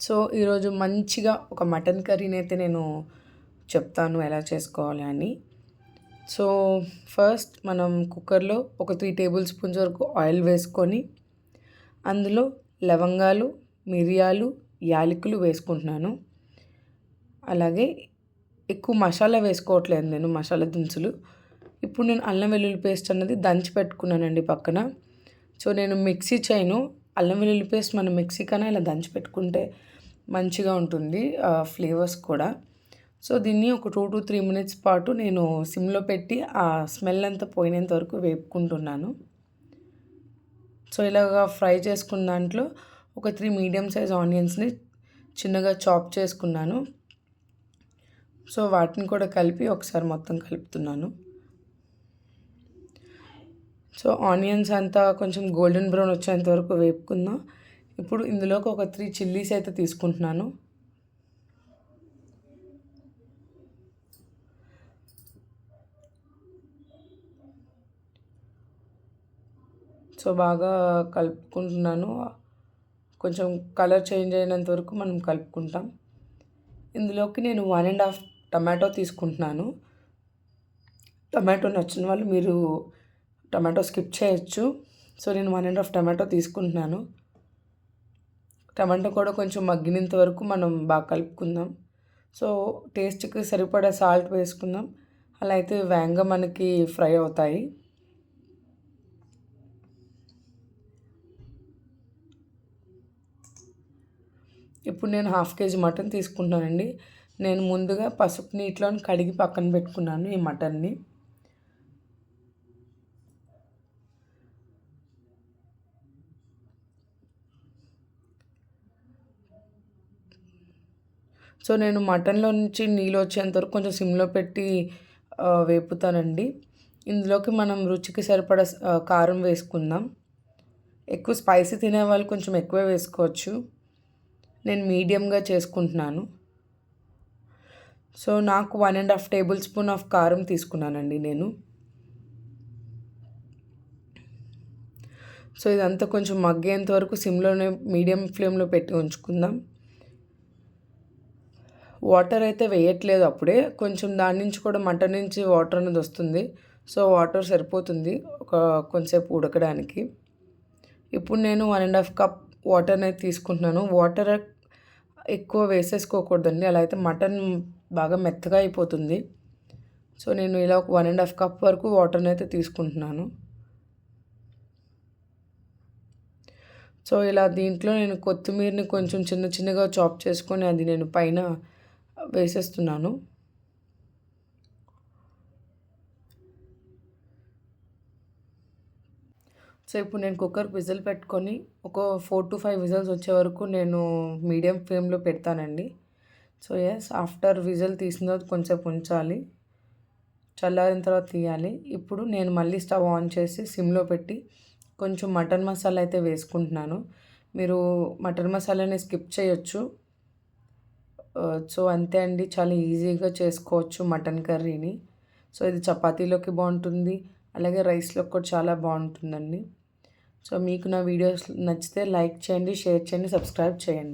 So ఈరోజు మంచిగా ఒక మటన్ కర్రీని అయితే నేను చెప్తాను ఎలా చేసుకోవాలి అని. సో ఫస్ట్ మనం కుక్కర్లో ఒక 3 టేబుల్ స్పూన్స్ వరకు ఆయిల్ వేసుకొని అందులో లవంగాలు, మిరియాలు, యాలకులు వేసుకుంటున్నాను. అలాగే ఎక్కువ మసాలా వేసుకోవట్లేదు నేను, మసాలా దినుసులు. ఇప్పుడు నేను అల్లం వెల్లుల్లి పేస్ట్ అన్నది దంచి పెట్టుకున్నానండి పక్కన. సో నేను మిక్సీ చేయను. అల్లం వెల్లుల్లి పేస్ట్ మనం మిక్సీ కన్నా ఇలా దంచి పెట్టుకుంటే మంచిగా ఉంటుంది ఫ్లేవర్స్ కూడా. సో దీన్ని ఒక 2 to 3 మినిట్స్ పాటు నేను సిమ్లో పెట్టి ఆ స్మెల్ అంతా పోయినంత వరకు వేపుకుంటున్నాను. సో ఇలాగా ఫ్రై చేసుకున్న దాంట్లో ఒక 3 మీడియం సైజ్ ఆనియన్స్ని చిన్నగా చాప్ చేసుకున్నాను. సో వాటిని కూడా కలిపి ఒకసారి మొత్తం కలుపుతున్నాను. సో ఆనియన్స్ అంతా కొంచెం గోల్డెన్ బ్రౌన్ వచ్చేంత వరకు వేపుకుందాం. ఇప్పుడు ఇందులోకి ఒక 3 చిల్లీస్ అయితే తీసుకుంటున్నాను. సో బాగా కలుపుకుంటున్నాను. కొంచెం కలర్ చేంజ్ అయినంత వరకు మనం కలుపుకుంటాం. ఇందులోకి నేను 1.5 టమాటో తీసుకుంటున్నాను. టమాటో నచ్చిన వాళ్ళు మీరు టమాటో స్కిప్ చేయొచ్చు. సో నేను 1.5 టమాటో తీసుకుంటున్నాను. టమాటో కూడా కొంచెం మగ్గినంత వరకు మనం బాగా కలుపుకుందాం. సో టేస్ట్కి సరిపడా సాల్ట్ వేసుకుందాం. అలా అయితే వేగంగా మనకి ఫ్రై అవుతాయి. ఇప్పుడు నేను 1/2 kg మటన్ తీసుకుంటున్నానండి. నేను ముందుగా పసుపు నీటిలో కడిగి పక్కన పెట్టుకున్నాను ఈ మటన్ని. సో నేను మటన్లో నుంచి నీళ్ళు వచ్చేంత వరకు కొంచెం సిమ్లో పెట్టి వేపుతానండి. ఇందులోకి మనం రుచికి సరిపడా కారం వేసుకుందాం. ఎక్కువ స్పైసీ తినే వాళ్ళు కొంచెం ఎక్కువే వేసుకోవచ్చు. నేను మీడియంగా చేసుకుంటున్నాను. సో నాకు 1.5 టేబుల్ స్పూన్ ఆఫ్ కారం తీసుకున్నానండి నేను. సో ఇదంతా కొంచెం మగ్గేంత వరకు సిమ్లోనే మీడియం ఫ్లేమ్లో పెట్టి ఉంచుకుందాం. వాటర్ అయితే వేయట్లేదు అప్పుడే, కొంచెం దాని నుంచి కూడా మటన్ నుంచి వాటర్ అనేది వస్తుంది. సో వాటర్ సరిపోతుంది కొంచెంసేపు ఉడకడానికి. ఇప్పుడు నేను 1.5 కప్ వాటర్ అనేది తీసుకుంటున్నాను. వాటర్ ఎక్కువ వేసేసుకోకూడదండి, అలా అయితే మటన్ బాగా మెత్తగా అయిపోతుంది. సో నేను ఇలా ఒక 1.5 కప్ వరకు వాటర్ని అయితే తీసుకుంటున్నాను. సో ఇలా దీంట్లో నేను కొత్తిమీరని కొంచెం చిన్న చిన్నగా చాప్ చేసుకొని అది నేను పైన వేసేస్తున్నాను. సో ఇప్పుడు నేను కుక్కర్ విజిల్ పెట్టుకొని ఒక 4 to 5 విజిల్స్ వచ్చే వరకు నేను మీడియం ఫ్లేమ్లో పెడతానండి. సో ఆఫ్టర్ విజిల్ తీసిన తర్వాత కొంచెంసేపు ఉంచాలి, చల్లారిన తర్వాత తీయాలి. ఇప్పుడు నేను మళ్ళీ స్టవ్ ఆన్ చేసి సిమ్లో పెట్టి కొంచెం మటన్ మసాలా అయితే వేసుకుంటున్నాను. మీరు మటన్ మసాలాని స్కిప్ చేయొచ్చు. సో అంతే అండి, చాలా ఈజీగా చేసుకోవచ్చు మటన్ కర్రీని. సో ఇది చపాతీలోకి బాగుంటుంది, అలాగే రైస్లోకి కూడా చాలా బాగుంటుందండి. సో మీకు నా వీడియోస్ నచ్చితే లైక్ చేయండి, షేర్ చేయండి, సబ్స్క్రైబ్ చేయండి.